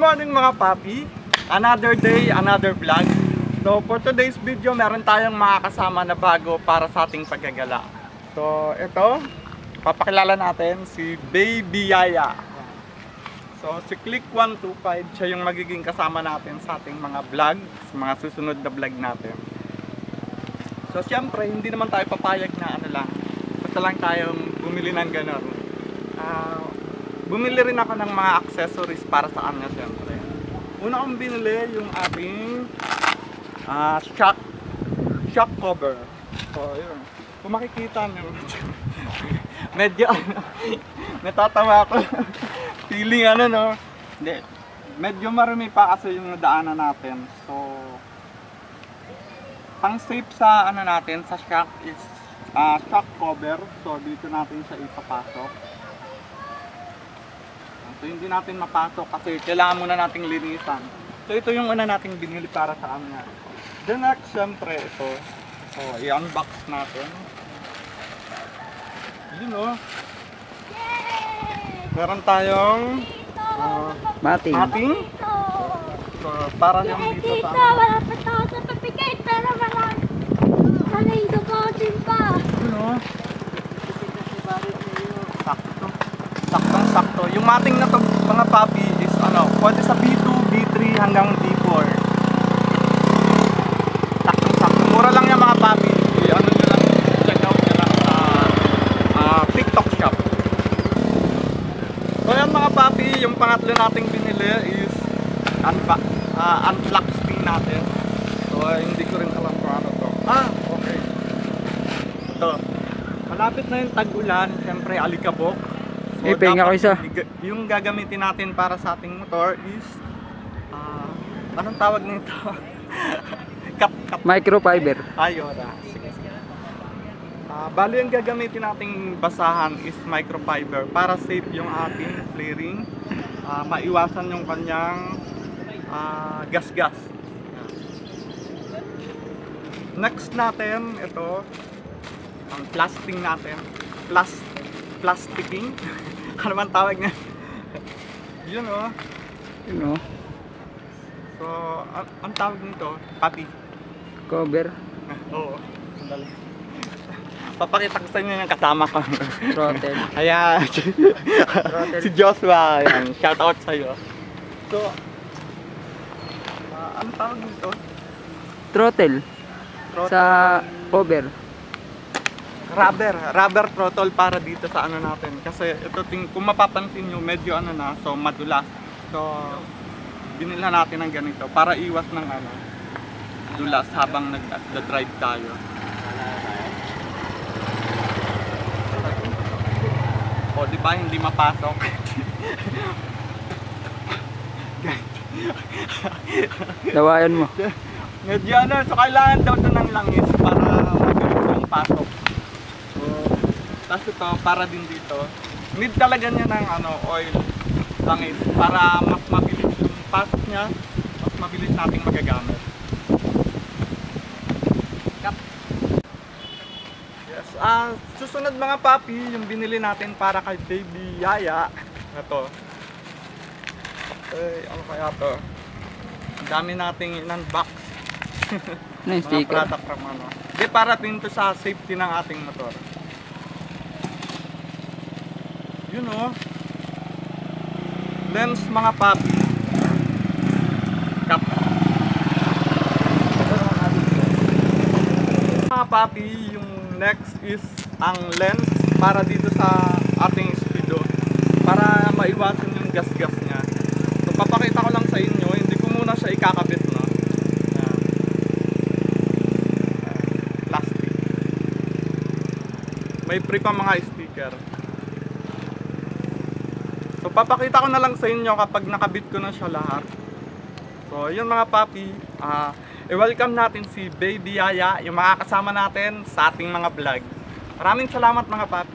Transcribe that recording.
morning mga papi. Another day, another vlog. So for today's video, meron tayong makakasama na bago para sa ating paggagala. So ito, papakilala natin si Baby Yaya. So si Click125, siya yung magiging kasama natin sa ating mga vlog, sa mga susunod na vlog natin. So siyempre, hindi naman tayo papayag na ano lang, basta lang tayong bumili ng ganon. Bumili rin ako ng mga accessories para sa kanya siyempre. Una kong binili yung ating shock cover. So yun, kung makikita nyo, medyo natatawa ako. Feeling ano no, hindi, medyo marumi pa kasi yung daanan natin. So pang safe sa ano natin, sa shock is shock cover. So dito natin siya ipapasok. So hindi natin mapasok kasi kailangan muna nating linisan. So ito yung una nating binili para sa kanya. The next, syempre ito. So i-unbox natin. Yun o. Meron tayong mating. So para yung dito sa wala pa tao sa papigay pero walang yung dugotin pa. Yun o. Saktong-sakto. Yung mating na to mga papi is ano, pwede sa B2, B3 hanggang B4. Saktong-sakto. Mura lang yan mga papi. Ano nyo lang, check out nyo lang sa TikTok shop. So yan mga papi, yung pangatlo nating binili is unlock spin natin. So hindi ko rin alam kung ano to. Okay. Ito. Malapit na yung tag-ulan, syempre alikabok. So, penga ko isa. Yung gagamitin natin para sa ating motor is anong tawag nito? Kap. Microfiber. Ayun. Sige. Bali yung gagamitin nating basahan is microfiber para safe yung ating flaring. Maiwasan yung kanyang gas-gas. Next natin, ito ang plastic natin. Plasticking. Ano man tawag niya? Yun o. Yun o. So, ang tawag nito, papi. Cover. Oo. Sandali. Papakita ko sa inyo yung kasama ko. Throttle. Ayan. Si Joshua. Ayan. Shout out sa'yo. So, ang tawag nito? Throttle. Sa cover. Rubber throttle para dito sa ano natin. Kasi ito kung mapapansin nyo, medyo ano na, so madulas. So, binila natin ng ganito para iwas ng ano, dulas habang nag-drive tayo. O, di ba hindi mapasok? Lawayan mo. Medyo ano, so kailangan daw ito ng langis para mabilis yung pasok. Tapos ito, para din dito, need talaga niya ng ano, oil, langis, para mas mabilis yung pasok niya, mas mabilis nating magagamit. Yes, susunod mga papi, yung binili natin para kay Baby Yaya, ito. Okay, ano kaya to? Ang dami nating in-unbox. Ano yung sticker? Mga product from ano. Hindi, para din to sa safety ng ating motor. Yun o. Lens mga papi. Cap. Mga papi, yung next is ang lens para dito sa ating speedo. Para maiwasan yung gas-gas niya. So papakita ko lang sa inyo, hindi ko muna siya ikakabit no. Plastic. May free pa mga sticker. So papakita ko na lang sa inyo kapag nakabit ko na siya lahat. So yun mga papi, i-welcome natin si Baby Yaya, yung makakasama natin sa ating mga vlog. Maraming salamat mga papi.